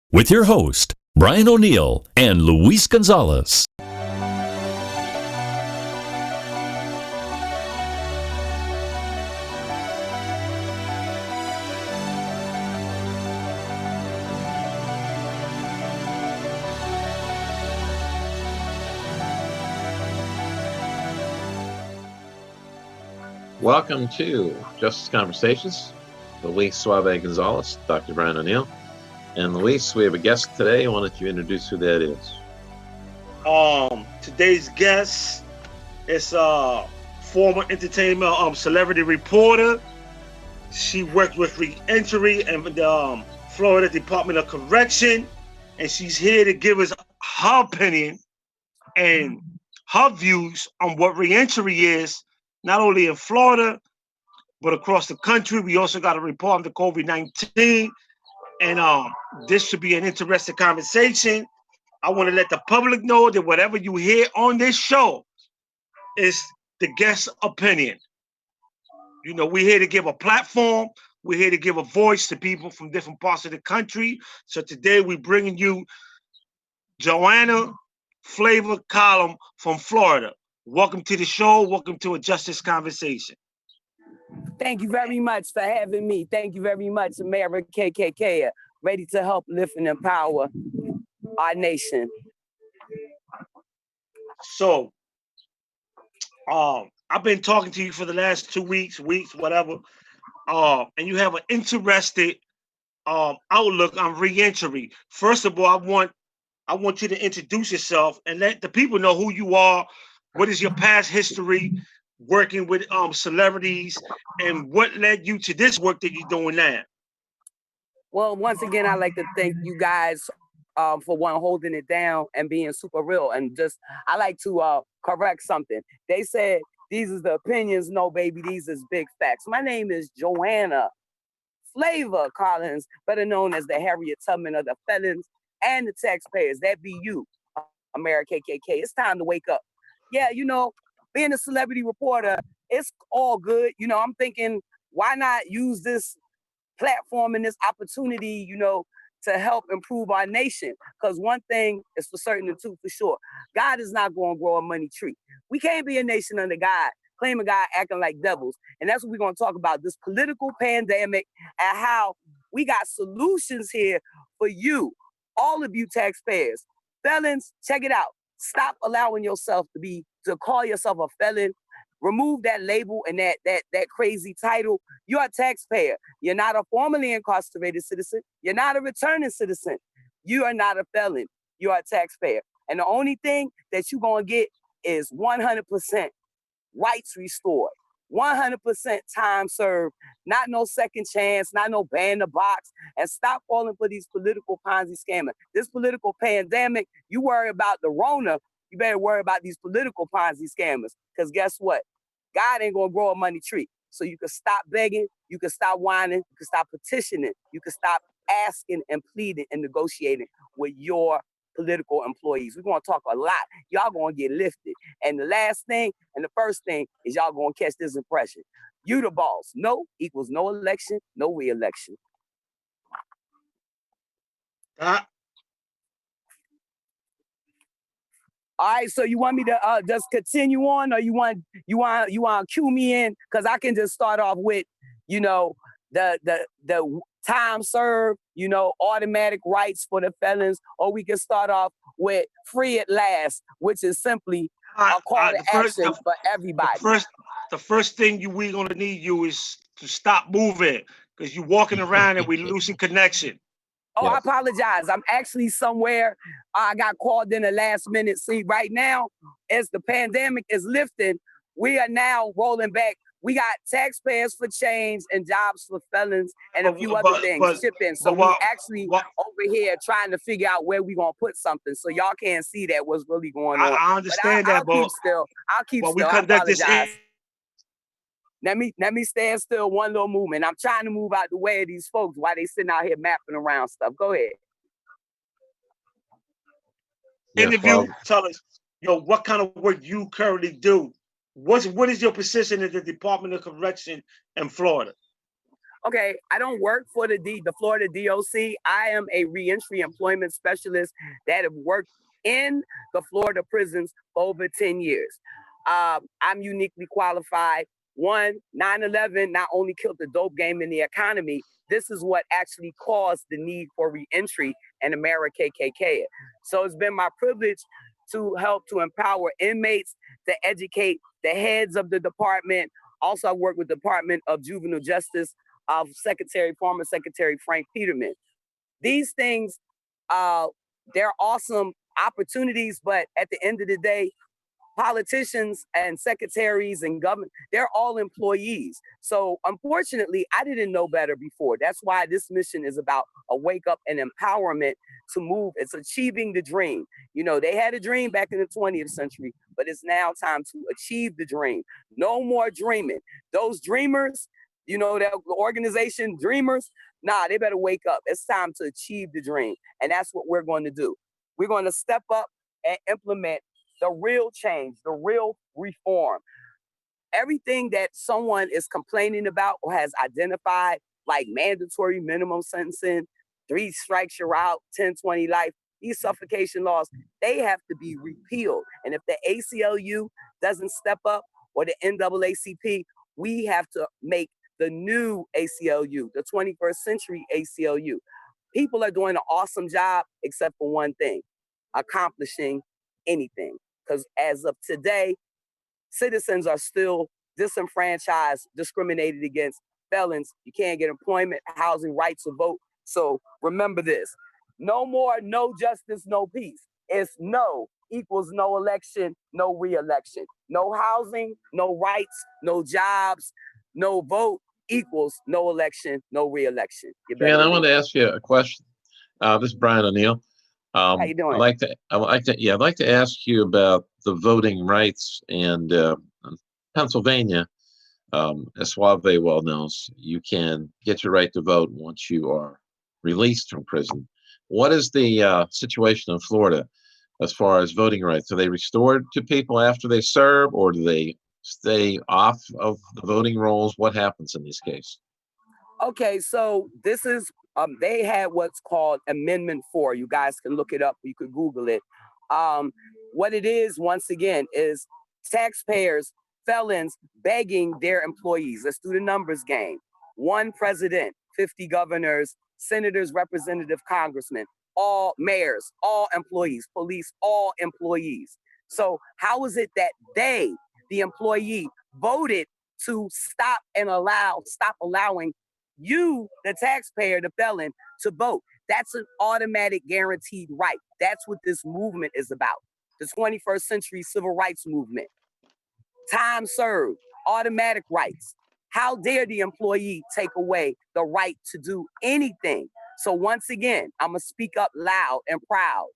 with your host, Brian O'Neill and Luis Gonzalez. Welcome to Justice Conversations. Luis Suave Gonzalez, Dr. Brian O'Neill. And Luis, we have a guest today. Why don't you introduce who that is? Today's guest is former entertainment celebrity reporter. She worked with Reentry and the Florida Department of Correction, and she's here to give us her opinion and her views on what reentry is, not only in Florida, but across the country. We also got a report on the COVID-19, and this should be an interesting conversation. I want to let the public know that whatever you hear on this show is the guest's opinion. You know, we're here to give a platform. We're here to give a voice to people from different parts of the country. So today we're bringing you Joanna Flavor Column from Florida. Welcome to the show. Welcome to a Justice Conversation. Thank you very much for having me. Thank you very much, America KKK, ready to help lift and empower our nation. So, I've been talking to you for the last 2 weeks, whatever, and you have an interesting outlook on reentry. First of all, I want you to introduce yourself and let the people know who you are. What is your past history working with celebrities, and what led you to this work that you're doing now? Well, once again, I'd like to thank you guys for holding it down and being super real. And I like to correct something. They said, these is the opinions. No, baby, these is big facts. My name is Joanna Flavor Collins, better known as the Harriet Tubman of the felons and the taxpayers. That be you, America KKK. It's time to wake up. Yeah, you know, being a celebrity reporter, it's all good. You know, I'm thinking, why not use this platform and this opportunity, you know, to help improve our nation? Because one thing is for certain and two for sure. God is not going to grow a money tree. We can't be a nation under God, claiming God, acting like devils. And that's what we're going to talk about, this political pandemic and how we got solutions here for you, all of you taxpayers. Felons, check it out. Stop allowing yourself to call yourself a felon. Remove that label and that crazy title. You're a taxpayer. You're not a formerly incarcerated citizen. You're not a returning citizen. You are not a felon. You're a taxpayer. And the only thing that you're going to get is 100% rights restored. 100% time served, not no second chance, not no ban the box, and stop falling for these political Ponzi scammers. This political pandemic, you worry about the Rona, you better worry about these political Ponzi scammers, because guess what? God ain't gonna grow a money tree. So you can stop begging, you can stop whining, you can stop petitioning, you can stop asking and pleading and negotiating with your political employees. We're going to talk a lot. Y'all going to get lifted. And the last thing and the first thing is y'all going to catch this impression. You the boss. No equals no election, no re-election. All right, so you want me to just continue on, or you want to cue me in? Because I can just start off with, you know, the time served, you know, automatic rights for the felons, or we can start off with free at last, which is simply a call to action for everybody. The first thing we're going to need you is to stop moving, because you're walking around and we're losing connection. Oh, yes. I apologize. I'm actually somewhere. I got called in the last minute. See, right now, as the pandemic is lifting, we are now rolling back. We got taxpayers for change and jobs for felons and a few other things shipping. So we actually over here trying to figure out where we gonna put something, so y'all can't see that what's really going on. I understand but that, but I'll keep still. We conduct this. Let me stand still one little movement. I'm trying to move out the way of these folks while they sitting out here mapping around stuff. Go ahead. Interview. Tell us, what kind of work you currently do. What is your position in the Department of Correction in Florida? Okay, I don't work for the Florida DOC. I am a reentry employment specialist that have worked in the Florida prisons for over 10 years. I'm uniquely qualified. One, 9/11 not only killed the dope game in the economy, this is what actually caused the need for reentry and America KKK. So it's been my privilege to help to empower inmates, to educate the heads of the department. Also, I work with the Department of Juvenile Justice of former Secretary Frank Peterman. These things, uh, they're awesome opportunities, but at the end of the day, politicians and secretaries and government, they're all employees. So unfortunately, I didn't know better before. That's why this mission is about a wake up and empowerment to move. It's achieving the dream. You know, they had a dream back in the 20th century, but it's now time to achieve the dream. No more dreaming. Those dreamers, you know, that organization dreamers, nah, they better wake up. It's time to achieve the dream. And that's what we're going to do. We're going to step up and implement the real change, the real reform. Everything that someone is complaining about or has identified, like mandatory minimum sentencing, 3 strikes you're out, 10-20 life, these suffocation laws, they have to be repealed. And if the ACLU doesn't step up, or the NAACP, we have to make the new ACLU, the 21st century ACLU. People are doing an awesome job, except for one thing, accomplishing anything. Because as of today, citizens are still disenfranchised, discriminated against, felons. You can't get employment, housing, rights to vote. So remember this, no more, no justice, no peace. It's no equals no election, no re-election. No housing, no rights, no jobs, no vote equals no election, no re-election. Jan, I want to ask you a question. This is Brian O'Neill. How you doing? I'd like to ask you about the voting rights. And Pennsylvania, as Suave well knows, you can get your right to vote once you are released from prison. What is the situation in Florida as far as voting rights? Are they restored to people after they serve, or do they stay off of the voting rolls? What happens in this case? Okay, so this is they had what's called Amendment 4. You guys can look it up. You could Google it. What it is, once again, is taxpayers, felons begging their employees. Let's do the numbers game. 1 president, 50 governors, senators, representative, congressmen, all mayors, all employees, police, all employees. So how is it that they, the employee, voted to stop allowing you, the taxpayer, the felon, to vote? That's an automatic guaranteed right. That's what this movement is about. The 21st century civil rights movement. Time served, automatic rights. How dare the employee take away the right to do anything? So once again, I'm gonna speak up loud and proud.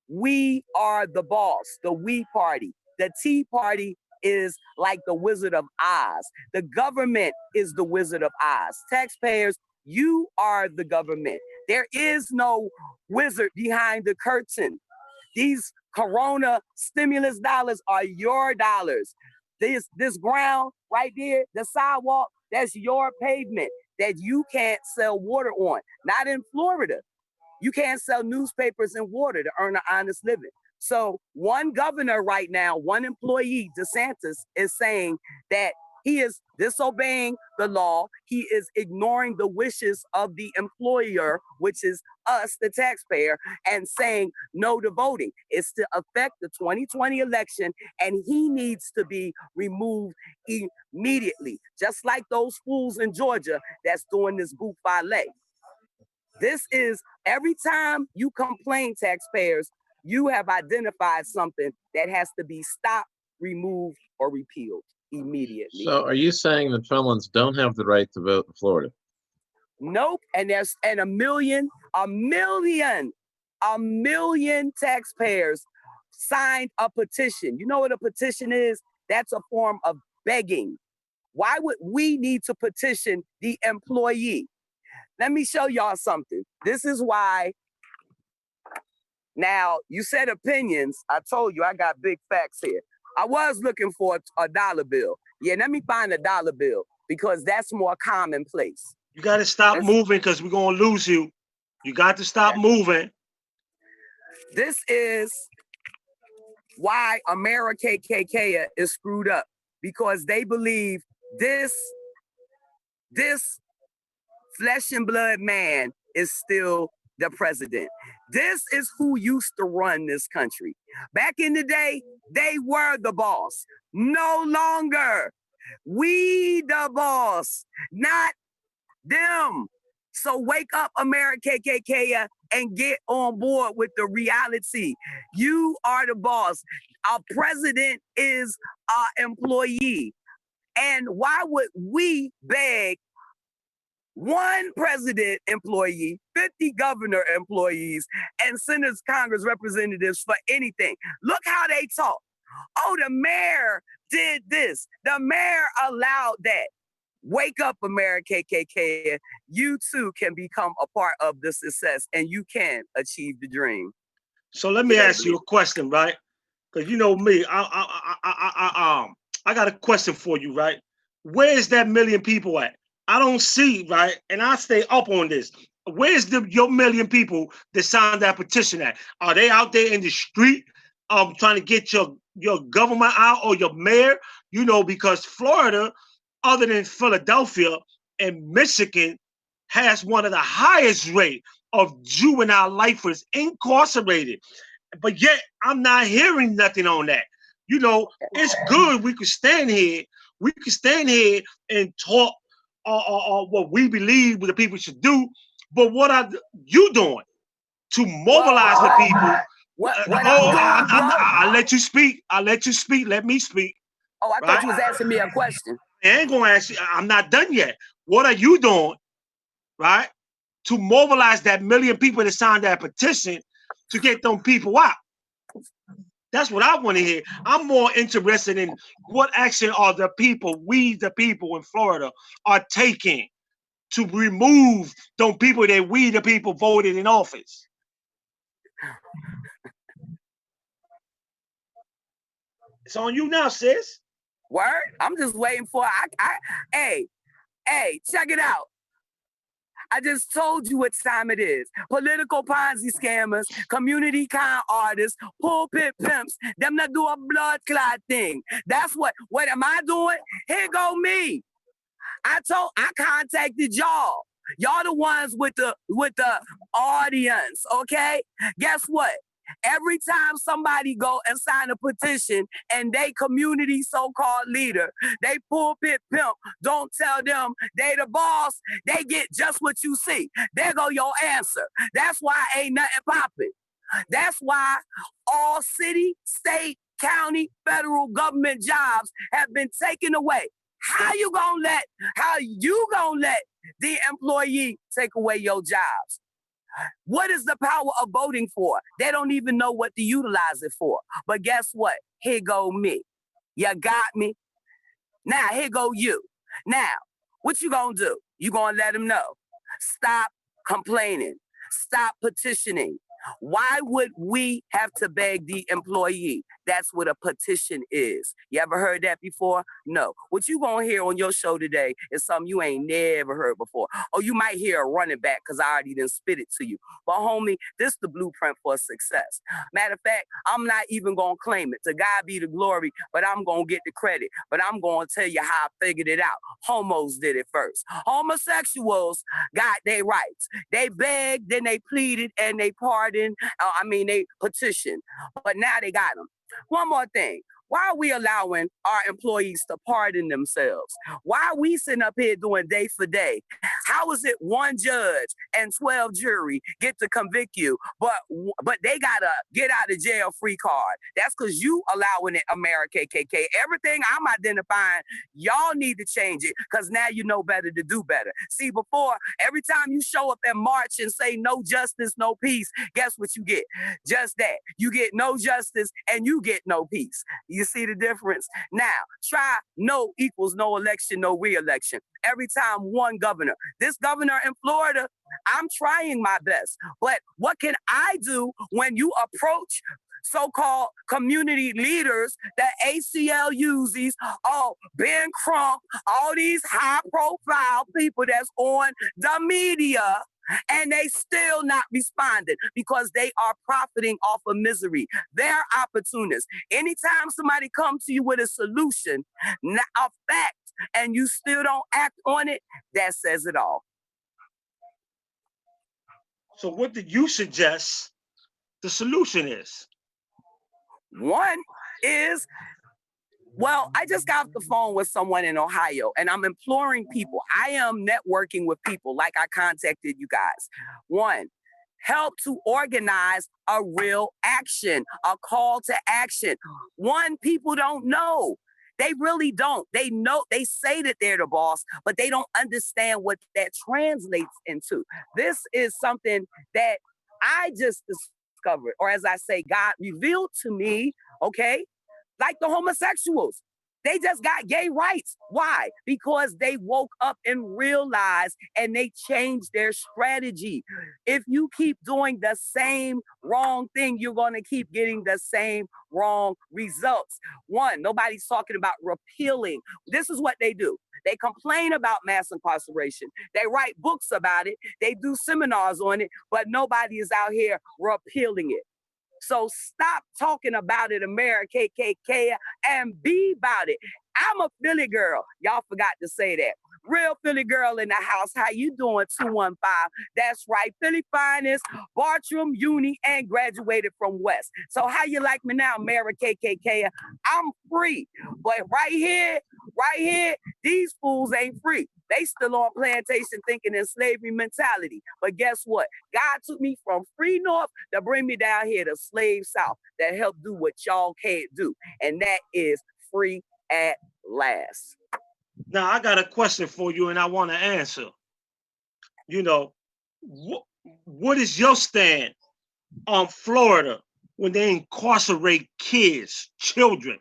We are the boss, the we party. The Tea Party is like the Wizard of Oz. The government is the Wizard of Oz. Taxpayers, you are the government. There is no wizard behind the curtain. These Corona stimulus dollars are your dollars. This ground right there, the sidewalk, that's your pavement that you can't sell water on. Not in Florida. You can't sell newspapers and water to earn an honest living. So one governor right now, one employee, DeSantis, is saying that he is disobeying the law. He is ignoring the wishes of the employer, which is us, the taxpayer, and saying no to voting. It's to affect the 2020 election, and he needs to be removed immediately, just like those fools in Georgia that's doing this bouffalet. This is, every time you complain, taxpayers, you have identified something that has to be stopped, removed, or repealed immediately. So are you saying that felons don't have the right to vote in Florida? Nope. And there's a million taxpayers signed a petition. You know what a petition is? That's a form of begging. Why would we need to petition the employee? Let me show y'all something. This is why. Now, you said opinions. I told you I got big facts here. I was looking for a dollar bill. Yeah, let me find a dollar bill because that's more commonplace. You got to stop moving because we're going to lose you. You got to stop moving. This is why America KKK is screwed up, because they believe this flesh and blood man is still the president. This is who used to run this country. Back in the day, they were the boss. No longer. We the boss, not them. So wake up, America KKK, and get on board with the reality. You are the boss. Our president is our employee. And why would we beg one president employee, 50 governor employees, and senators, Congress representatives for anything? Look how they talk. Oh, the mayor did this. The mayor allowed that. Wake up, America KKK. You too can become a part of the success, and you can achieve the dream. So let me ask you a question, right? Because you know me, I got a question for you, right? Where is that million people at? I don't see, right? And I stay up on this. Where's your million people that signed that petition at? Are they out there in the street trying to get your government out, or your mayor? You know, because Florida, other than Philadelphia and Michigan, has one of the highest rate of juvenile lifers incarcerated. But yet I'm not hearing nothing on that. You know, it's good we could stand here. We could stand here and talk what we believe the people should do. But what are you doing to mobilize the people? I'll let you speak. I'll let you speak. Let me speak. Oh, I thought you was asking me a question. I ain't gonna ask you. I'm not done yet. What are you doing, right, to mobilize that million people that signed that petition to get them people out? That's what I want to hear. I'm more interested in what action are the people, we the people in Florida, are taking to remove them people that we the people voted in office. It's on you now, sis. Word? I'm just waiting for hey, check it out. I just told you what time it is. Political Ponzi scammers, community con artists, pulpit pimps, them that do a blood clot thing. That's what am I doing? Here go me. I contacted y'all. Y'all the ones with the audience, okay? Guess what? Every time somebody go and sign a petition and they community so-called leader, they pulpit pimp, don't tell them they the boss, they get just what you see. There go your answer. That's why ain't nothing popping. That's why all city, state, county, federal government jobs have been taken away. How you gonna let the employee take away your jobs? What is the power of voting for? They don't even know what to utilize it for. But guess what? Here go me. You got me? Now, here go you. Now, what you gonna do? You gonna let them know. Stop complaining. Stop petitioning. Why would we have to beg the employee? That's what a petition is. You ever heard that before? No. What you gonna hear on your show today is something you ain't never heard before. Or you might hear a running back because I already done spit it to you. But homie, this is the blueprint for success. Matter of fact, I'm not even gonna claim it. To God be the glory, but I'm gonna get the credit. But I'm gonna tell you how I figured it out. Homos did it first. Homosexuals got their rights. They begged, then they pleaded, and they pardoned. They petitioned, but now they got them. One more thing. Why are we allowing our employees to pardon themselves? Why are we sitting up here doing day for day? How is it one judge and 12 jury get to convict you, but they got a get out of jail free card? That's because you allowing it, America KKK. Everything I'm identifying, y'all need to change it because now you know better to do better. See, before, every time you show up and march and say no justice, no peace, guess what you get? Just that. You get no justice and you get no peace. You see the difference? Now, try no equals no election, no re-election. Every time one governor. This governor in Florida, I'm trying my best. But what can I do when you approach so-called community leaders, the ACLUs, Ben Crump, all these high-profile people that's on the media, and they still not responding because they are profiting off of misery. They're opportunists. Anytime somebody comes to you with a solution, a fact, and you still don't act on it, that says it all. So what did you suggest the solution is? One is, well, I just got off the phone with someone in Ohio, and I'm imploring people. I am networking with people like I contacted you guys. One, help to organize a real action, a call to action. One, people don't know. They really don't. They know, they say that they're the boss, but they don't understand what that translates into. This is something that I just discovered, or as I say, God revealed to me, okay? Like the homosexuals. They just got gay rights. Why? Because they woke up and realized and they changed their strategy. If you keep doing the same wrong thing, you're going to keep getting the same wrong results. One, nobody's talking about repealing. This is what they do. They complain about mass incarceration. They write books about it. They do seminars on it, but nobody is out here repealing it. So stop talking about it, America, KKK, and be about it. I'm a Philly girl. Y'all forgot to say that. Real Philly girl in the house. How you doing, 215? That's right. Philly finest, Bartram, Uni, and graduated from West. So how you like me now, America, KKK? I'm free. But right here, these fools ain't free. They still on plantation thinking in slavery mentality. But guess what? God took me from free north to bring me down here to slave south that helped do what y'all can't do. And that is free at last. Now, I got a question for you and I want to answer. You know, what is your stand on Florida when they incarcerate kids, children?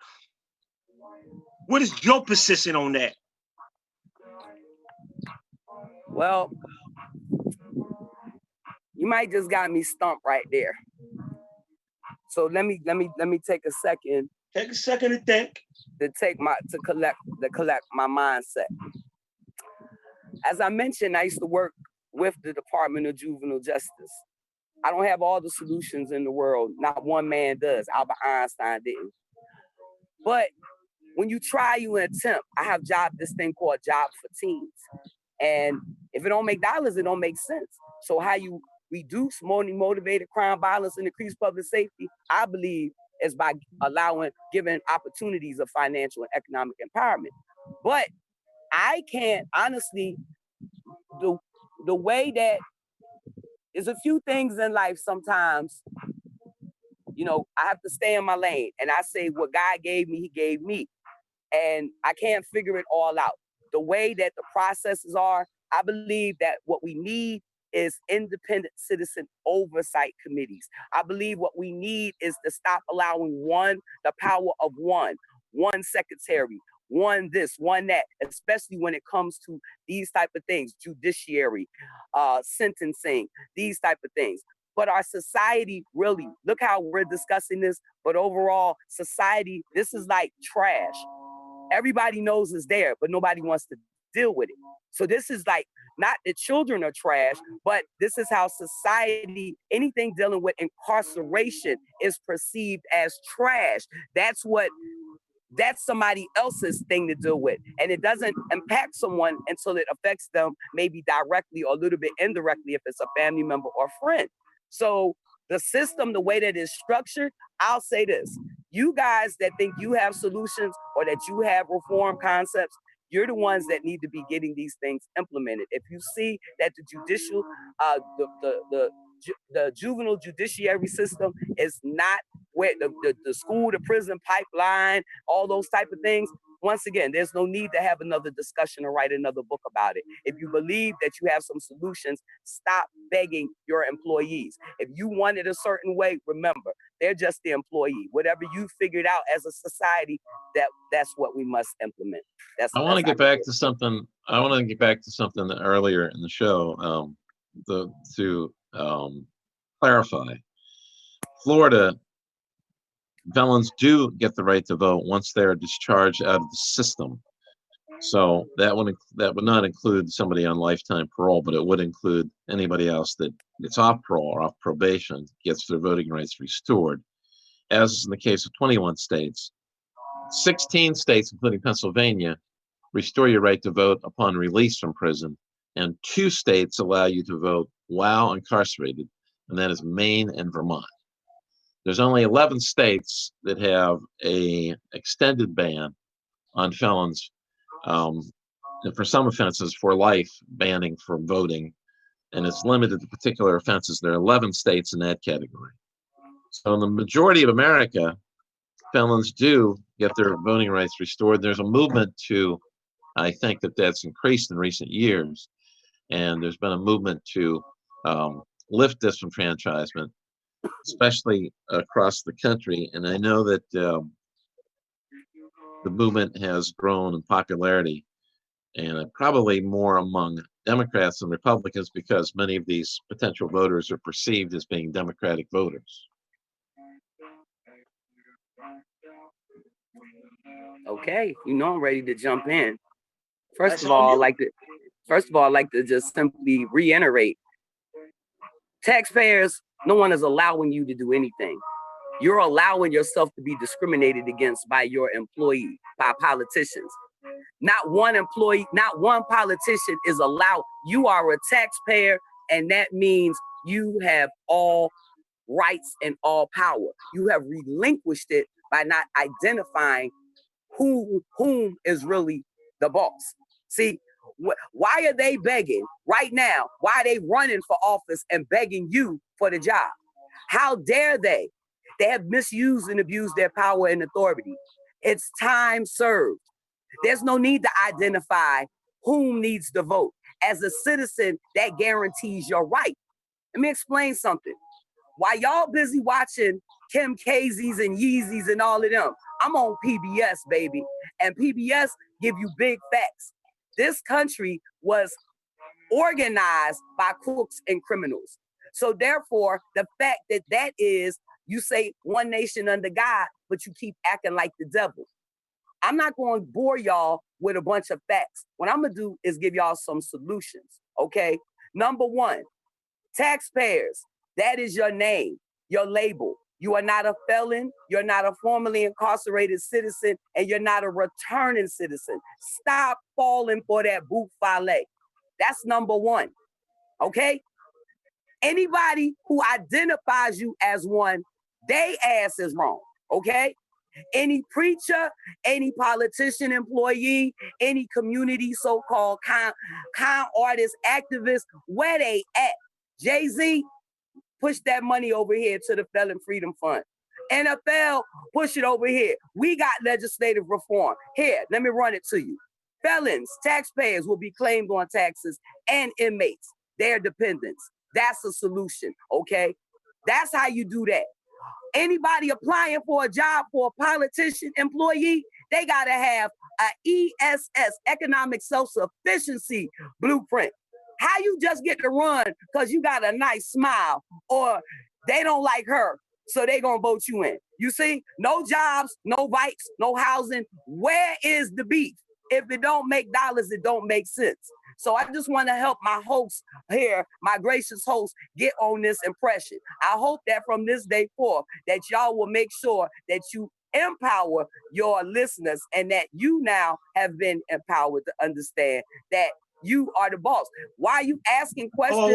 What is your position on that? Well, you might just got me stumped right there. So let me take a second. Take a second to think. To collect my mindset. As I mentioned, I used to work with the Department of Juvenile Justice. I don't have all the solutions in the world. Not one man does. Albert Einstein didn't. But when you try, you attempt. I have this thing called Job for Teens. And if it don't make dollars, it don't make sense. So how you reduce motivated crime, violence, and increase public safety, I believe, is by giving opportunities of financial and economic empowerment. But I can't honestly, the way that there's a few things in life sometimes, I have to stay in my lane. And I say what God gave me, he gave me. And I can't figure it all out. The way that the processes are, I believe that what we need is independent citizen oversight committees. I believe what we need is to stop allowing the power of one secretary, one this, one that, especially when it comes to these type of things, judiciary, sentencing, these type of things. But our society, really, look how we're discussing this, but overall society, this is like trash. Everybody knows it's there, but nobody wants to deal with it. So this is like, not that children are trash, but this is how society, anything dealing with incarceration is perceived as trash. That's somebody else's thing to deal with. And it doesn't impact someone until it affects them maybe directly or a little bit indirectly if it's a family member or friend. So the system, the way that it's structured, I'll say this. You guys that think you have solutions or that you have reform concepts, you're the ones that need to be getting these things implemented. If you see that the judicial, the juvenile judiciary system is not where the school to prison pipeline, all those type of things, once again, there's no need to have another discussion or write another book about it. If you believe that you have some solutions, stop begging your employees. If you want it a certain way, remember, they're just the employee. Whatever you figured out as a society, that's what we must implement. I want to get back to something. I want to get back to something earlier in the show. To clarify, Florida felons do get the right to vote once they are discharged out of the system. So that would not include somebody on lifetime parole, but it would include anybody else that gets off parole or off probation, gets their voting rights restored, as is in the case of 21 states. 16 states, including Pennsylvania, restore your right to vote upon release from prison, and 2 states allow you to vote while incarcerated, and that is Maine and Vermont. There's only 11 states that have a extended ban on felons, and for some offenses for life, banning from voting, and it's limited to particular offenses. There are 11 states in that category. So in the majority of America, felons do get their voting rights restored. There's a movement to, I think that's increased in recent years, and there's been a movement to lift disenfranchisement, especially across the country. And I know that the movement has grown in popularity, and probably more among Democrats than Republicans, because many of these potential voters are perceived as being Democratic voters. Okay, I'm ready to jump in. First of all, I'd like to just simply reiterate, taxpayers, no one is allowing you to do anything. You're allowing yourself to be discriminated against by your employee, by politicians. Not one employee, not one politician is allowed. You are a taxpayer, and that means you have all rights and all power. You have relinquished it by not identifying whom is really the boss. See, why are they begging right now? Why are they running for office and begging you for the job? How dare they? They have misused and abused their power and authority. It's time served. There's no need to identify whom needs to vote. As a citizen, that guarantees your right. Let me explain something. While y'all busy watching Kim K's and Yeezys and all of them, I'm on PBS, baby. And PBS give you big facts. This country was organized by crooks and criminals. So therefore, the fact that is, you say one nation under God, but you keep acting like the devil. I'm not going to bore y'all with a bunch of facts. What I'm going to do is give y'all some solutions, okay? Number one, taxpayers, that is your name, your label. You are not a felon, you're not a formerly incarcerated citizen, and you're not a returning citizen. Stop falling for that boot file. That's number one, okay? Anybody who identifies you as one, they ass is wrong, okay? Any preacher, any politician employee, any community so-called con artist, activist, where they at? Jay-Z, push that money over here to the Felon Freedom Fund. NFL, push it over here. We got legislative reform. Here, let me run it to you. Felons, taxpayers will be claimed on taxes, and inmates, their dependents. That's a solution, okay? That's how you do that. Anybody applying for a job for a politician, employee, they gotta have a ESS, economic self-sufficiency blueprint. How you just get to run because you got a nice smile, or they don't like her, so they gonna vote you in? You see, no jobs, no bikes, no housing. Where is the beef? If it don't make dollars, it don't make sense. So I just want to help my host here, my gracious host, get on this impression. I hope that from this day forth, that y'all will make sure that you empower your listeners, and that you now have been empowered to understand that you are the boss. Why are you asking questions?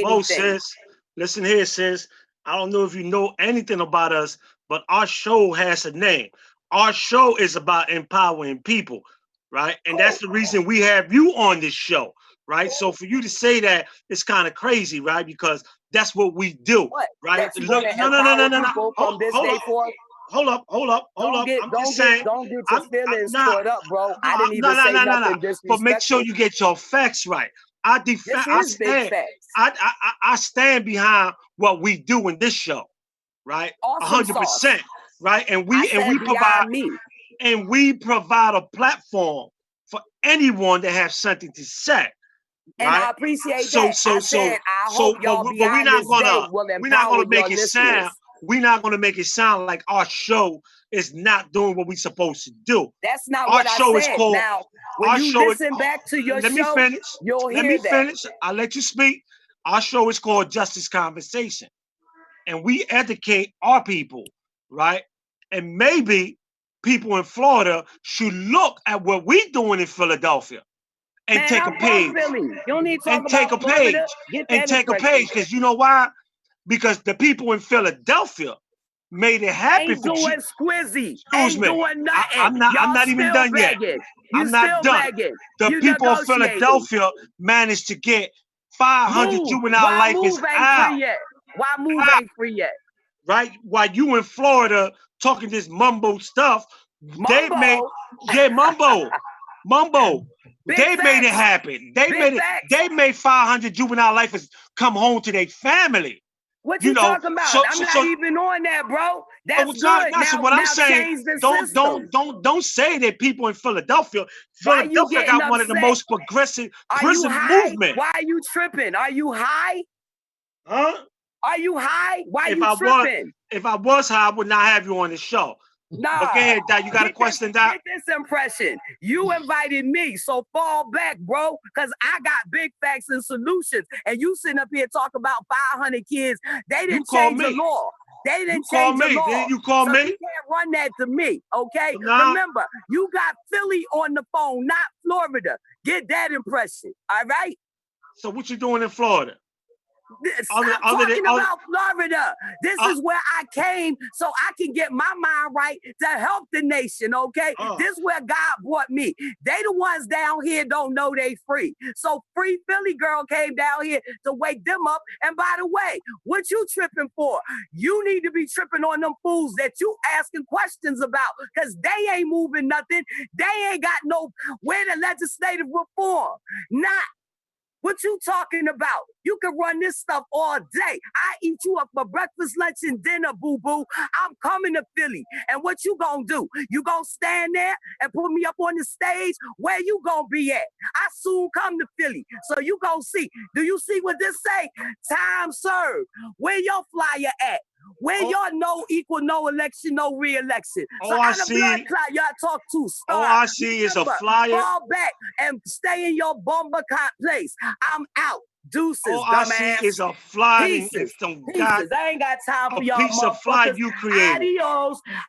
Whoa, sis. Listen here, sis. I don't know if you know anything about us, but our show has a name. Our show is about empowering people, right? And that's the reason we have you on this show, right? So for you to say that, it's kind of crazy, right? Because that's what we do, right? No. Hold up. I'm just saying. Don't get your feelings caught up, bro. I didn't even say nothing disrespectful. But make sure you get your facts right. I stand behind what we do in this show, right? 100%, right? And we provide a platform for anyone to have something to say. And right? I appreciate that. We're not gonna make it sound we're not going to make it sound like our show is not doing what we're supposed to do. That's not Our what show I is said. called. Now, when Our you show is. listen back to your Let me show, finish. you'll Let hear me that. finish. I'll let you speak. Our show is called Justice Conversation, and we educate our people, right? And maybe people in Florida should look at what we're doing in Philadelphia and Man, take a I'm page. from Philly. You don't need to talk And take a about Florida. page. Get And that take a impression. page. Because you know why? Because the people in Philadelphia made it happen Ain't for you. doing squizzy. Excuse Ain't me. doing nothing. I'm not even still done yet. begging. You I'm not still done. begging. The You people of negotiating. Philadelphia managed to get 500 Move. juvenile Why life move is ain't out. free yet? Why move Out. ain't free yet? Right? While you in Florida talking this mumbo stuff, they made mumbo. Big They made it facts. happen. They Big made it. facts. They made 500 juvenile lifers come home to their family. What You you know, talking about? so I'm so, not so even on that, bro. That's it's not, good. that's Now, what I'm now saying. change the system. Don't say that people in Philadelphia. Why you Philadelphia getting got one of the upset? most progressive Are you prison high? movement. Why are you tripping? Are you high? Huh? Are you high? Why If you I tripping? if I was high, I would not have you on the show. Nah. But go ahead, Dad. You got a question, Dad? Get this impression. You invited me, so fall back, bro, because I got big facts and solutions. And you sitting up here talking about 500 kids. They didn't change the law. They didn't change the law. Didn't you call so me? You can't run that to me, okay? Nah. Remember, you got Philly on the phone, not Florida. Get that impression, all right? So what you doing in Florida? Stop talking about Florida. This is where I came so I can get my mind right to help the nation, okay? This is where God brought me. They the ones down here don't know they free. So Free Philly Girl came down here to wake them up. And by the way, what you tripping for? You need to be tripping on them fools that you asking questions about because they ain't moving nothing. They ain't got no where the legislative reform. Not. What you talking about? You can run this stuff all day. I eat you up for breakfast, lunch, and dinner, boo-boo. I'm coming to Philly. And what you gonna do? You gonna stand there and put me up on the stage? Where you gonna be at? I soon come to Philly. So you gonna see. Do you see what this say? Time served. Where your flyer at? Where y'all no equal, no election, no re-election. So I out of see. blood clot, y'all talk to star. All I see is a flyer. Fall back and stay in your bomber cot place. I'm out. Deuces, All dumbass. I see is a flyer and some Pieces. I ain't got time for y'all piece of flyer motherfuckers. you created.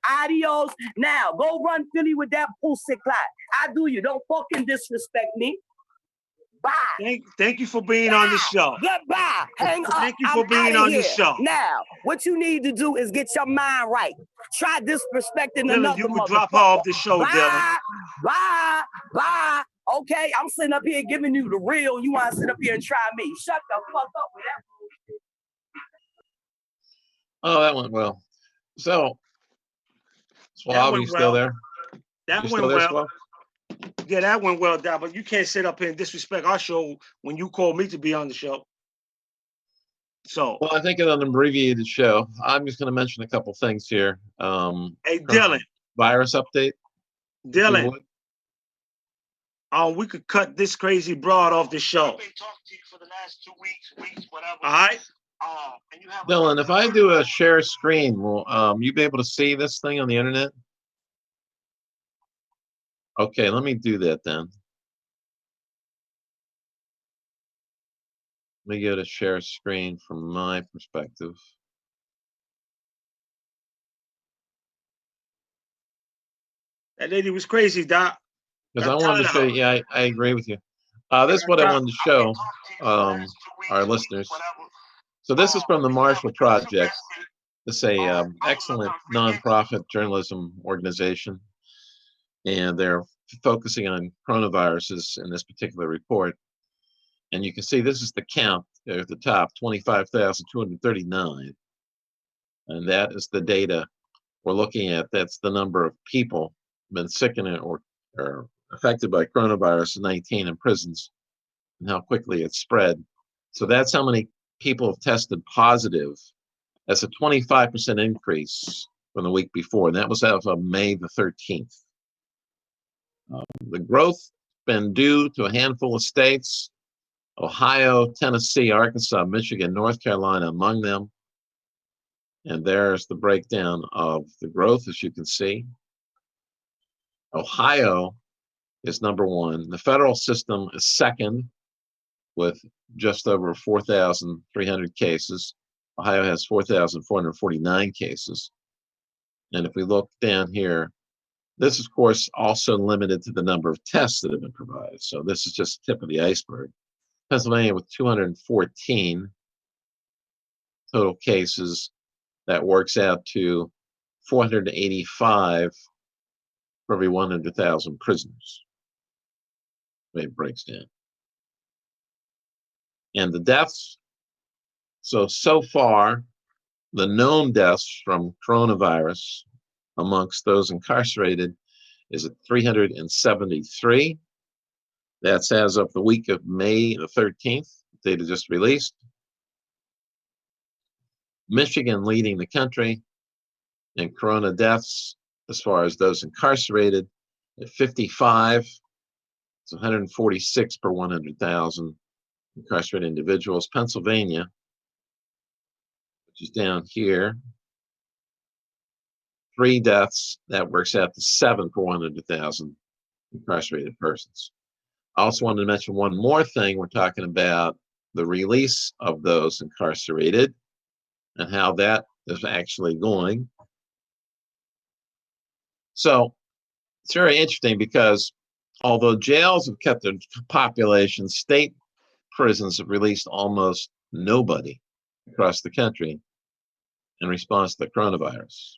Adios. Now, go run Philly with that pussy clot. I do you. Don't fucking disrespect me. Bye. Thank you for being on the show. Goodbye. Hang up. Thank you for being on the show. Now, what you need to do is get your mind right. Try disrespecting Dylan, another you can motherfucker. drop her off the show, Dylan. Bye. Okay, I'm sitting up here giving you the real. You want to sit up here and try me. Shut the fuck up with that bullshit. Oh, that went well. So, Suave, you still there? That went well. Yeah, that went well, Dad, but you can't sit up here and disrespect our show when you called me to be on the show. So, well, I think it's an abbreviated show. I'm just going to mention a couple things here. Hey, Dylan. Virus update. Dylan. We could cut this crazy broad off the show. I've been talking to you for the last 2 weeks, whatever. All right. And you have Dylan, if I do a share screen, will you be able to see this thing on the internet? Okay, let me do that then. Let me go to share screen from my perspective. That lady was crazy, Doc. Because I wanted to show you, yeah, I agree with you. This is what I wanted to show our listeners. So this is from the Marshall Project. This is a excellent nonprofit journalism organization. And they're focusing on coronaviruses in this particular report. And you can see this is the count there at the top, 25,239. And that is the data we're looking at. That's the number of people been sickened or affected by coronavirus 19 in prisons and how quickly it's spread. So that's how many people have tested positive. That's a 25% increase from the week before. And that was as of May the 13th. The growth been due to a handful of states, Ohio, Tennessee, Arkansas, Michigan, North Carolina among them. And there's the breakdown of the growth, as you can see. Ohio is number one. The federal system is second with just over 4,300 cases. Ohio has 4,449 cases. And if we look down here, this is, of course, also limited to the number of tests that have been provided. So this is just the tip of the iceberg. Pennsylvania with 214 total cases. That works out to 485 for every 100,000 prisoners. The way it breaks down. And the deaths, so far, the known deaths from coronavirus amongst those incarcerated is at 373. That's as of the week of May the 13th, data just released. Michigan leading the country in corona deaths as far as those incarcerated at 55. It's 146 per 100,000 incarcerated individuals. Pennsylvania, which is down here, 3 deaths. That works out to 7 per 100,000 incarcerated persons. I also wanted to mention one more thing. We're talking about the release of those incarcerated and how that is actually going. So it's very interesting because although jails have kept their population, state prisons have released almost nobody across the country in response to the coronavirus.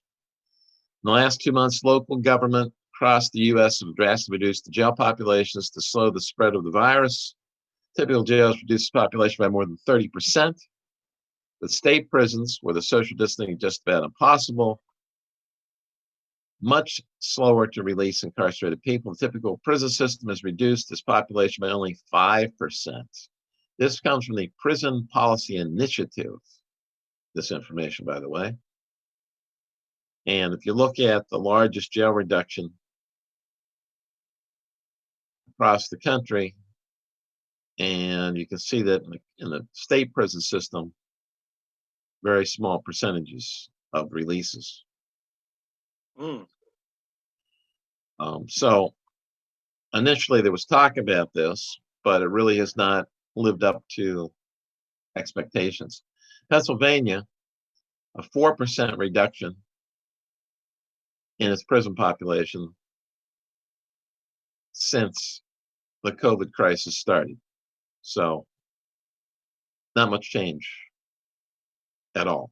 In the last 2 months, local government across the U.S. have drastically reduced the jail populations to slow the spread of the virus. Typical jails reduce the population by more than 30%. With state prisons, where the social distancing is just about impossible, much slower to release incarcerated people. The typical prison system has reduced its population by only 5%. This comes from the Prison Policy Initiative. This information, by the way. And if you look at the largest jail reduction across the country, and you can see that in the state prison system, very small percentages of releases. So initially there was talk about this, but it really has not lived up to expectations. Pennsylvania, a 4% reduction in its prison population since the COVID crisis started. So not much change at all.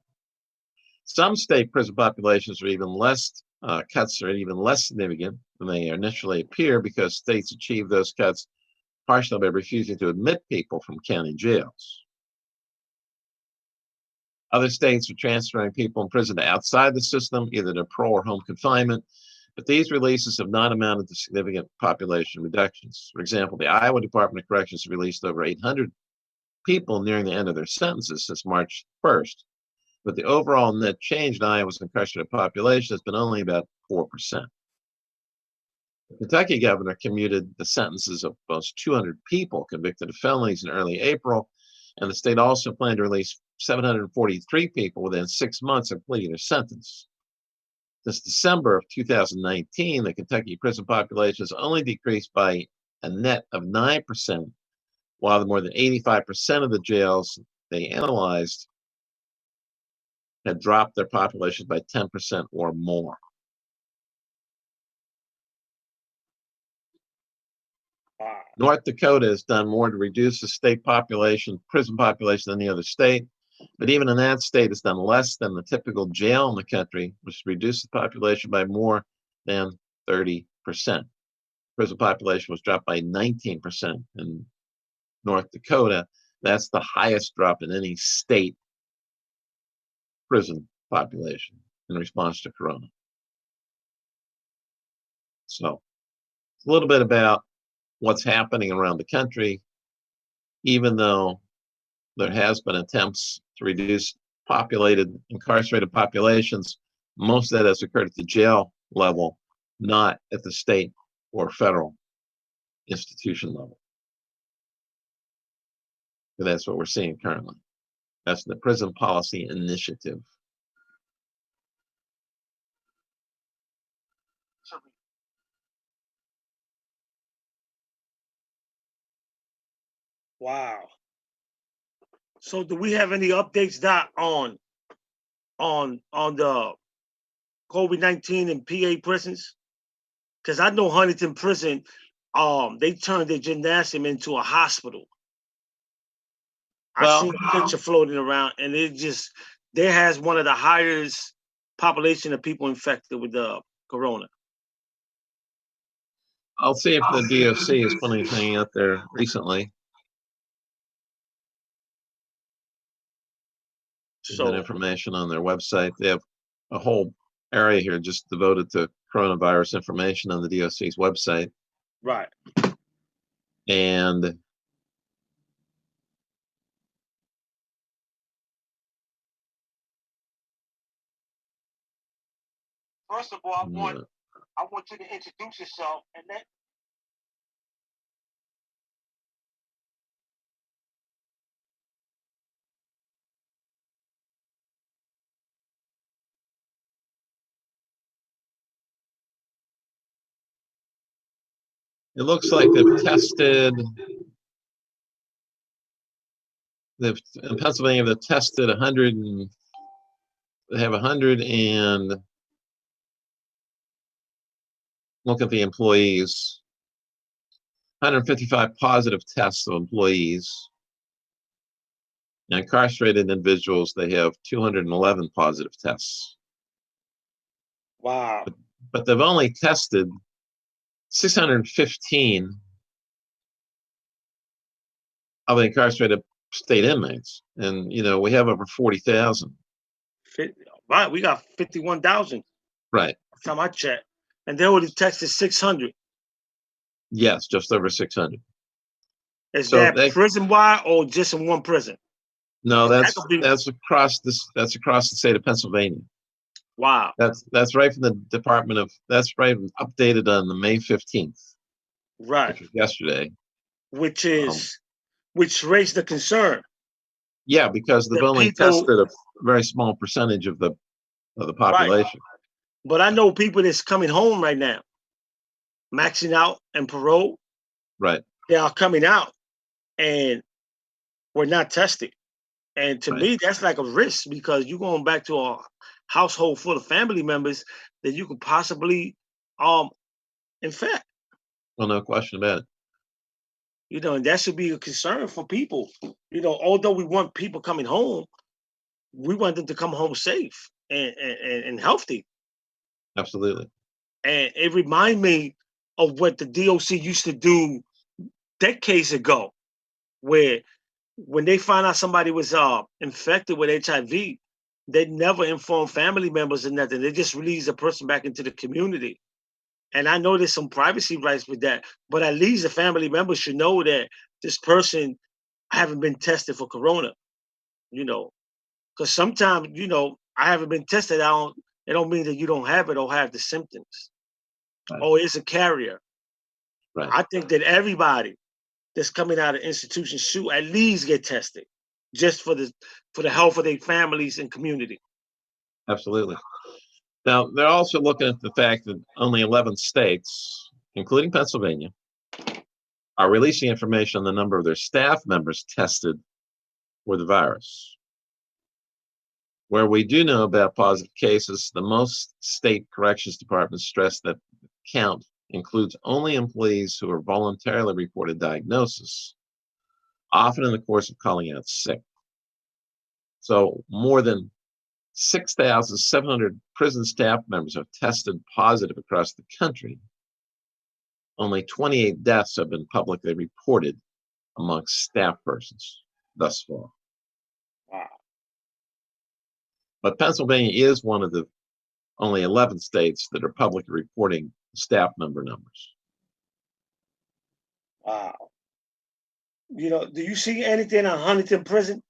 Some state prison populations are even less, cuts are even less significant than they initially appear because states achieve those cuts partially by refusing to admit people from county jails. Other states are transferring people in prison to outside the system, either to parole or home confinement, but these releases have not amounted to significant population reductions. For example, the Iowa Department of Corrections released over 800 people nearing the end of their sentences since March 1st. But the overall net change in Iowa's incarcerated population has been only about 4%. The Kentucky governor commuted the sentences of almost 200 people convicted of felonies in early April, and the state also planned to release 743 people within 6 months of completing their sentence. Since December of 2019, the Kentucky prison population has only decreased by a net of 9%, while more than 85% of the jails they analyzed had dropped their populations by 10% or more. North Dakota has done more to reduce the state population, prison population than any other state, but even in that state it's done less than the typical jail in the country, which reduced the population by more than 30%. Prison population was dropped by 19% in North Dakota. That's the highest drop in any state prison population in response to corona. So it's a little bit about what's happening around the country, even though there has been attempts to reduce incarcerated populations. Most of that has occurred at the jail level, not at the state or federal institution level. And that's what we're seeing currently. That's the Prison Policy Initiative. Wow. So do we have any updates, Doc, on the COVID-19 in PA prisons? Because I know Huntington Prison, they turned their gymnasium into a hospital. I Well, seen a picture floating around, and there has one of the highest population of people infected with the corona. I'll see if the DOC has put anything out there recently. There's been So information on their website. They have a whole area here just devoted to coronavirus information on the DOC's website. right. And First of all, I want you to introduce yourself, and then it looks like they've tested, in Pennsylvania, they've tested 100 and they have 100 and look at the employees, 155 positive tests of employees. Now, incarcerated individuals, they have 211 positive tests. wow. But they've only tested 615 of the incarcerated state inmates. And, you know, we have over 40,000. Right, we got 51,000. Right. Last time I checked, and they only tested 600. Yes, just over 600. Is So that prison wide or just in one prison? No, That could be- that's across the state of Pennsylvania. Wow. That's right from the Department of, that's right updated on the May 15th, Right. which was yesterday. Which raised the concern. Yeah, because they've The only people- tested a very small percentage of the population. But I know people that's coming home right now, maxing out and parole. Right. They are coming out and we're not tested. And to Right. me, that's like a risk because you're going back to a household full of family members that you could possibly infect. Well, no question about it. You know, and that should be a concern for people. You know, although we want people coming home, we want them to come home safe and healthy. Absolutely. And it reminds me of what the DOC used to do decades ago, where when they find out somebody was infected with HIV, they never inform family members or nothing. They just release the person back into the community. And I know there's some privacy rights with that, but at least the family members should know that this person haven't been tested for corona, you know, because sometimes, you know, I haven't been tested. It don't mean that you don't have it or have the symptoms. Right. Or it's a carrier. Right. I think that everybody that's coming out of institutions should at least get tested, just for the health of their families and community. Absolutely. Now, they're also looking at the fact that only 11 states, including Pennsylvania, are releasing information on the number of their staff members tested for the virus. Where we do know about positive cases, the most state corrections departments stress that the count includes only employees who are voluntarily reported diagnosis, often in the course of calling out sick. So more than 6,700 prison staff members have tested positive across the country. Only 28 deaths have been publicly reported amongst staff persons thus far. Wow. But Pennsylvania is one of the only 11 states that are publicly reporting staff member numbers. Wow. You know, do you see anything on Huntington Prison?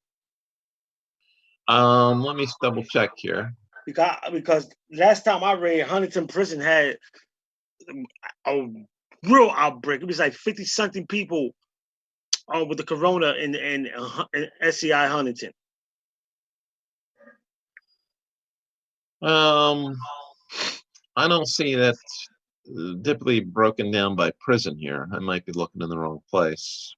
Let me double check here. Because last time I read, Huntington Prison had a real outbreak. It was like 50 something people with the corona in SCI Huntington. I don't see that typically broken down by prison here. I might be looking in the wrong place.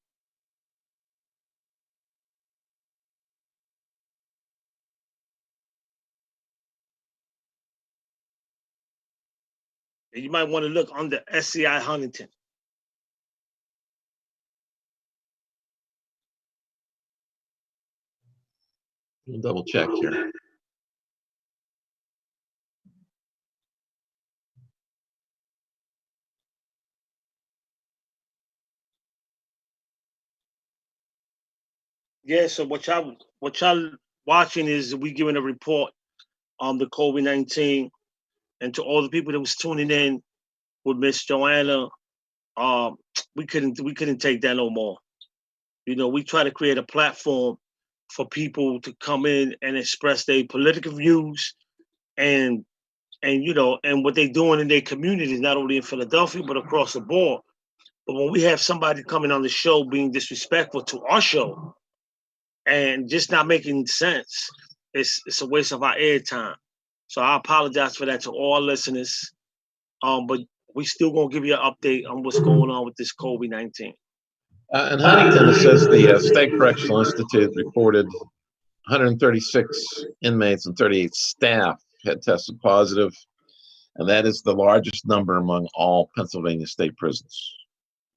And you might want to look under SCI Huntington. We'll double check here. Yeah, so what y'all watching is we giving a report on the COVID-19, and to all the people that was tuning in with Miss Joanna, we couldn't take that no more. You know, we try to create a platform for people to come in and express their political views and you know and what they're doing in their communities, not only in Philadelphia but across the board. But when we have somebody coming on the show being disrespectful to our show and just not making sense, it's a waste of our airtime. So I apologize for that to all listeners. But we still gonna give you an update on what's going on with this COVID-19. In Huntington, it says the State Correctional Institute reported 136 inmates and 38 staff had tested positive, and that is the largest number among all Pennsylvania state prisons.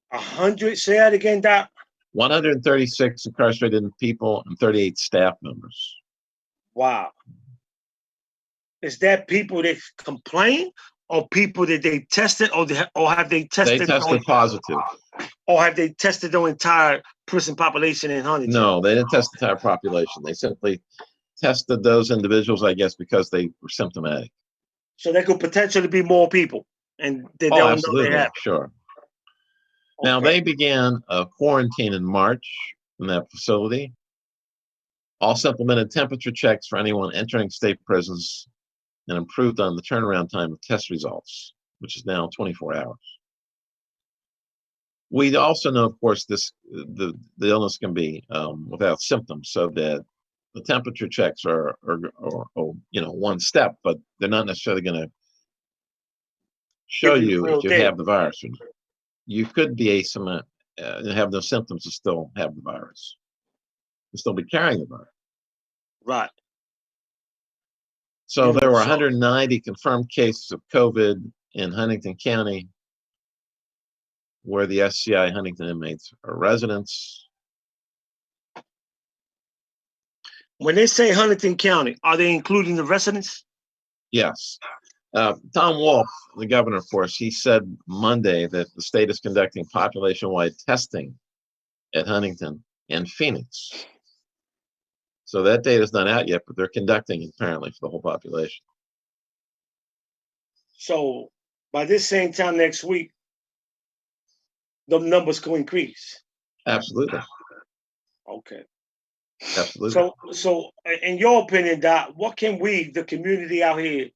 100. Say that again, Doc. 136 incarcerated people and 38 staff members. Wow. Is that people that complain, or people that they tested, or have they tested? They tested positive. Or have they tested the entire prison population in Huntington? No, they didn't test the entire population. They simply tested those individuals, I guess, because they were symptomatic. So there could potentially be more people, and they Oh, don't absolutely, know they have. sure. Now, they began a quarantine in March in that facility. Also implemented temperature checks for anyone entering state prisons and improved on the turnaround time of test results, which is now 24 hours. We also know, of course, the illness can be without symptoms, so that the temperature checks are you know, one step, but they're not necessarily going to show you if you have the virus or not. You could be asymptomatic and have no symptoms and still have the virus. You still be carrying the virus. Right. So there were 190 confirmed cases of COVID in Huntington County, where the SCI Huntington inmates are residents. When they say Huntington County, are they including the residents? Yes. Tom Wolf, the governor, of course, he said Monday that the state is conducting population-wide testing at Huntington and Phoenix. So that data is not out yet, but they're conducting it apparently for the whole population. So by this same time next week, the numbers can increase. Absolutely. Okay. Absolutely. So in your opinion, Doc, what can we, the community out here,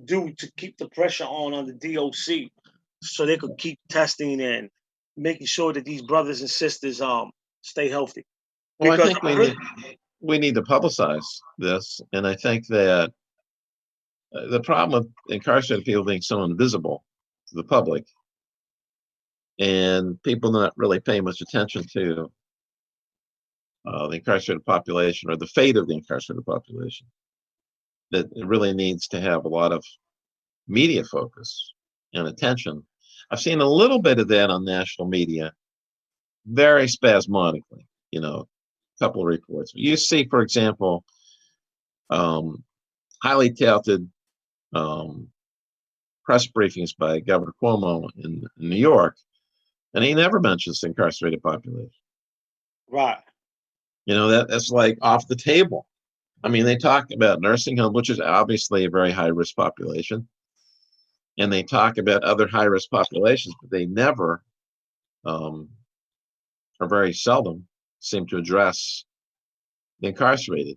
do to keep the pressure on the DOC so they could keep testing and making sure that these brothers and sisters stay healthy? Well, I think we need to publicize this, and I think that the problem with incarcerated people being so invisible to the public and people not really paying much attention to the incarcerated population or the fate of the incarcerated population, that it really needs to have a lot of media focus and attention. I've seen a little bit of that on national media, very spasmodically, you know, a couple of reports. You see, for example, highly touted press briefings by Governor Cuomo in New York, and he never mentions the incarcerated population. Right. You know, that's like off the table. I mean, they talk about nursing homes, which is obviously a very high-risk population, and they talk about other high-risk populations, but they never, or very seldom, seem to address the incarcerated.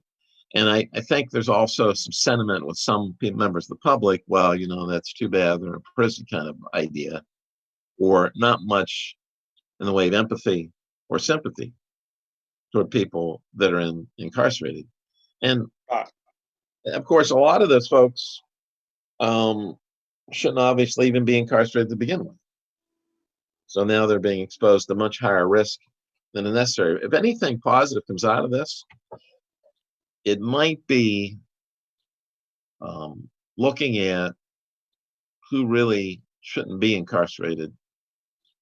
And I think there's also some sentiment with some members of the public, well, you know, that's too bad, they're in prison kind of idea, or not much in the way of empathy or sympathy toward people that are incarcerated. And of course, a lot of those folks shouldn't obviously even be incarcerated to begin with. So now they're being exposed to much higher risk than is necessary. If anything positive comes out of this, it might be looking at who really shouldn't be incarcerated,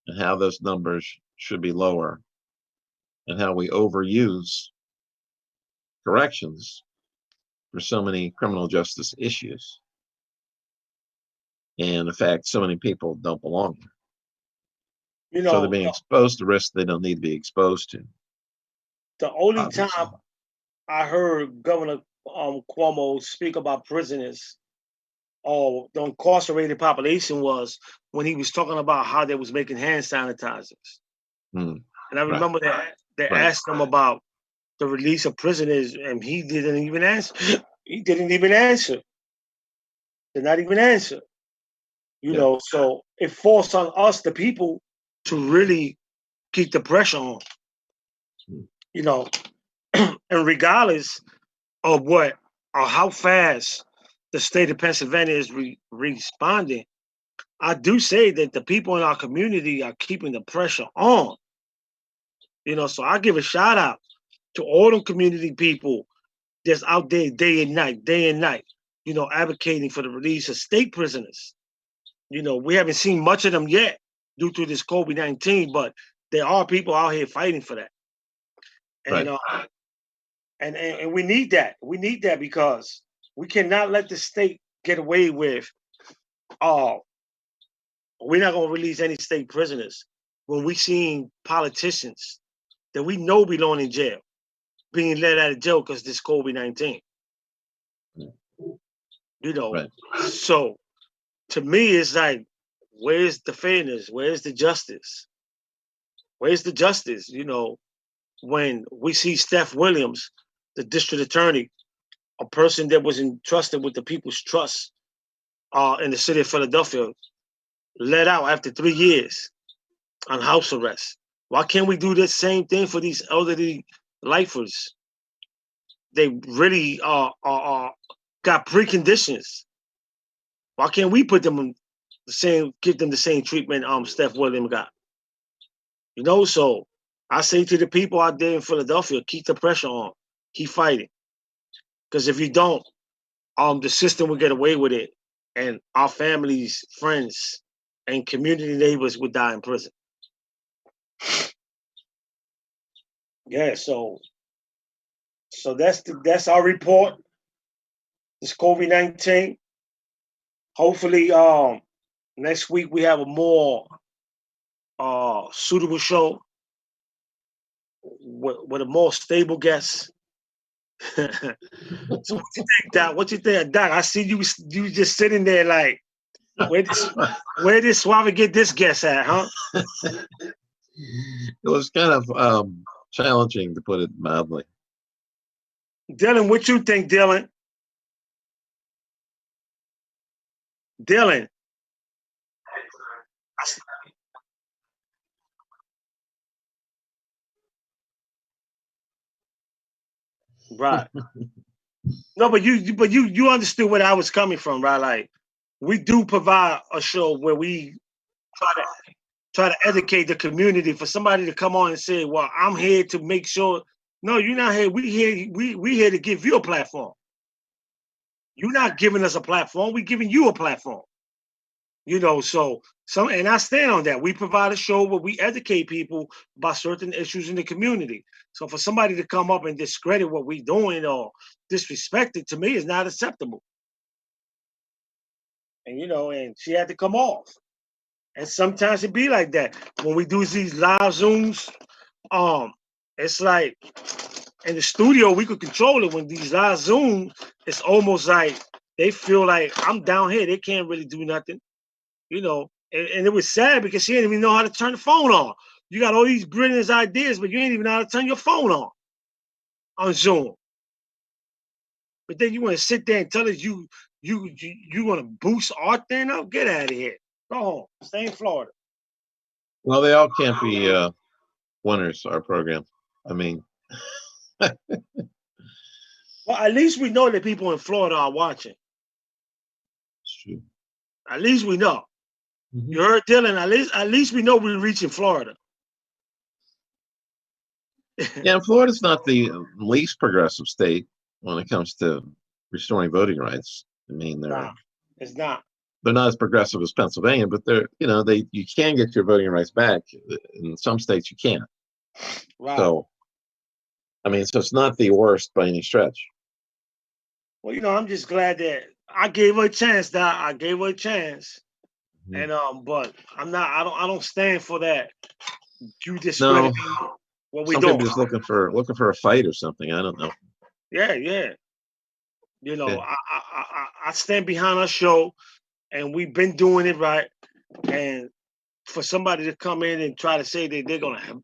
and how those numbers should be lower, and how we overuse corrections for so many criminal justice issues, and the fact so many people don't belong there. So they're being exposed to risks they don't need to be exposed to. The only time I heard Governor Cuomo speak about prisoners or the incarcerated population was when he was talking about how they was making hand sanitizers. And I remember that they asked him about the release of prisoners, and he didn't even answer. He didn't even answer. Did not even answer. You know, so it falls on us, the people, to really keep the pressure on. You know, and regardless of what or how fast the state of Pennsylvania is responding, I do say that the people in our community are keeping the pressure on. You know, so I give a shout out to all the community people that's out there day and night, you know, advocating for the release of state prisoners. You know, we haven't seen much of them yet due to this COVID-19, but there are people out here fighting for that. And and we need that. We need that because we cannot let the state get away with we're not gonna release any state prisoners when we seen politicians that we know belong in jail being let out of jail because this COVID-19. You know, so to me, it's like, where's the fairness? Where's the justice? Where's the justice? You know, when we see Steph Williams, the district attorney, a person that was entrusted with the people's trust in the city of Philadelphia, let out after 3 years on house arrest. Why can't we do the same thing for these elderly lifers? They really got preconditions. Why can't we put them in the same, give them the same treatment Steph Williams got? You know, so I say to the people out there in Philadelphia, keep the pressure on, keep fighting. Because if you don't, the system will get away with it, and our families, friends, and community neighbors would die in prison. Yeah, so that's our report. This COVID-19. Hopefully, next week we have a more suitable show with a more stable guest. So what you think, Doc? What you think, Doc? I see you just sitting there like, where did Suave get this guest at, huh? It was kind of challenging, to put it mildly. Dylan, what you think, Dylan? Dylan. Right. No, but you understood where I was coming from, right? Like, we do provide a show where we try to educate the community. For somebody to come on and say, "Well, I'm here to make sure." No, you're not here. We here to give you a platform. You're not giving us a platform. We're giving you a platform. You know, and I stand on that. We provide a show where we educate people about certain issues in the community. So for somebody to come up and discredit what we're doing or disrespect it, to me, is not acceptable. And you know, and she had to come off. And sometimes it be like that. When we do these live Zooms, it's like in the studio we could control it. When these live Zooms, it's almost like they feel like I'm down here. They can't really do nothing. You know, and it was sad because she didn't even know how to turn the phone on. You got all these brilliant ideas, but you ain't even know how to turn your phone on Zoom. But then you want to sit there and tell us you want to boost art there now? Get out of here. Go home. Stay in Florida. Well, they all can't be winners, our program. I mean, well, at least we know that people in Florida are watching. It's true. At least we know. Mm-hmm. You heard Dylan. At least we know we're reaching Florida. Yeah, Florida's not the least progressive state when it comes to restoring voting rights. I mean, it's not. they're not as progressive as Pennsylvania, but they're, you can get your voting rights back. In some states, you can't. Right. So, so it's not the worst by any stretch. Well, I'm just glad that I gave her a chance. Doc. I gave her a chance, and but I'm not. I don't stand for that. You discrediting what we Some doing. people just looking for a fight or something. I don't know. Yeah. I stand behind our show, and we've been doing it right. And for somebody to come in and try to say that they're gonna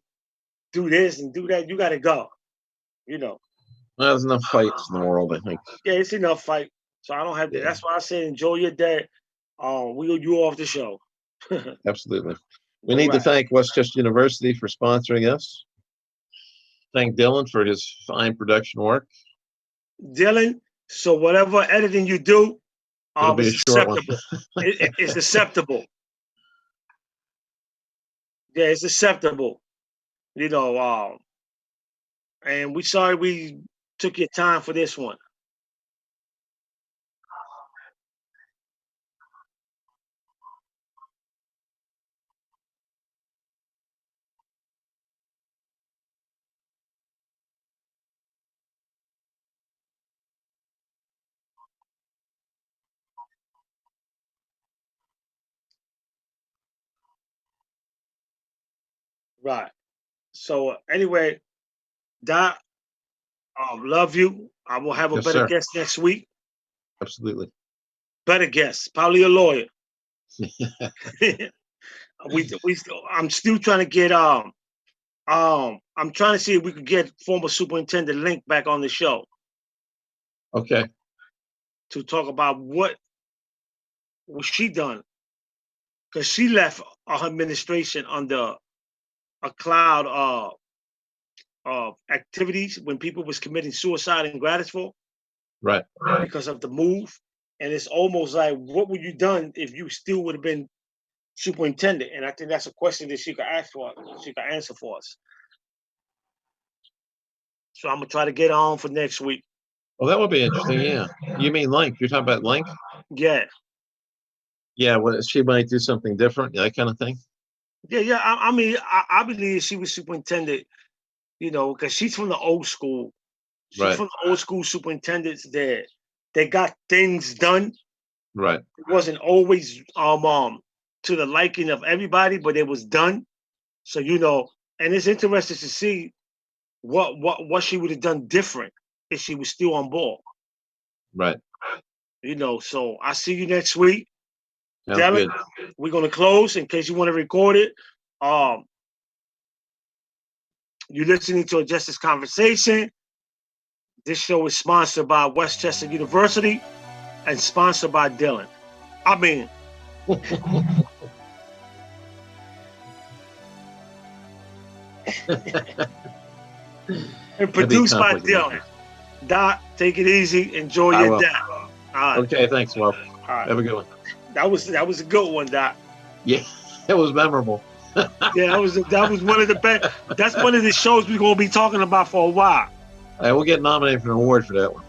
do this and do that, you got to go. Well, there's enough fights in the world, I think. Yeah, it's enough fight. So I don't have to. Yeah. That's why I said enjoy your day. We'll you off the show. Absolutely. We need to thank Westchester University for sponsoring us. Thank Dylan for his fine production work. Dylan, so whatever editing you do, It'll be a short one. It's acceptable. Yeah, it's acceptable. And we sorry we took your time for this one. Right. So anyway, Doc, love you. I will have a better guest next week. Absolutely. Better guest, probably a lawyer. I'm still trying to get I'm trying to see if we could get former Superintendent Link back on the show. Okay. To talk about what was she done, because she left her administration under a cloud of activities when people was committing suicide in Grattisville. Right. Because of the move. And it's almost like, what would you done if you still would have been superintendent? And I think that's a question that she could ask for, she could answer for us. So I'm gonna try to get on for next week. Well, that would be interesting. Yeah. You mean Link? You're talking about Link? Yeah. Yeah. Well, she might do something different, that kind of thing. Yeah. I believe she was superintendent, because she's from the old school. She's from the old school superintendents that they got things done. Right. It wasn't always to the liking of everybody, but it was done. So and it's interesting to see what she would have done different if she was still on board. Right. So I see you next week. Sounds good. We're gonna close in case you want to record it. You're listening to a Justice Conversation. This show is sponsored by Westchester University and sponsored by Dylan. And produced by Dylan. Doc, take it easy. Enjoy your day. Okay, thanks, Well. Have a good one. That was a good one, Doc. Yeah, it was memorable. Yeah, that was one of the best. That's one of the shows we're gonna be talking about for a while. We'll get nominated for an award for that one.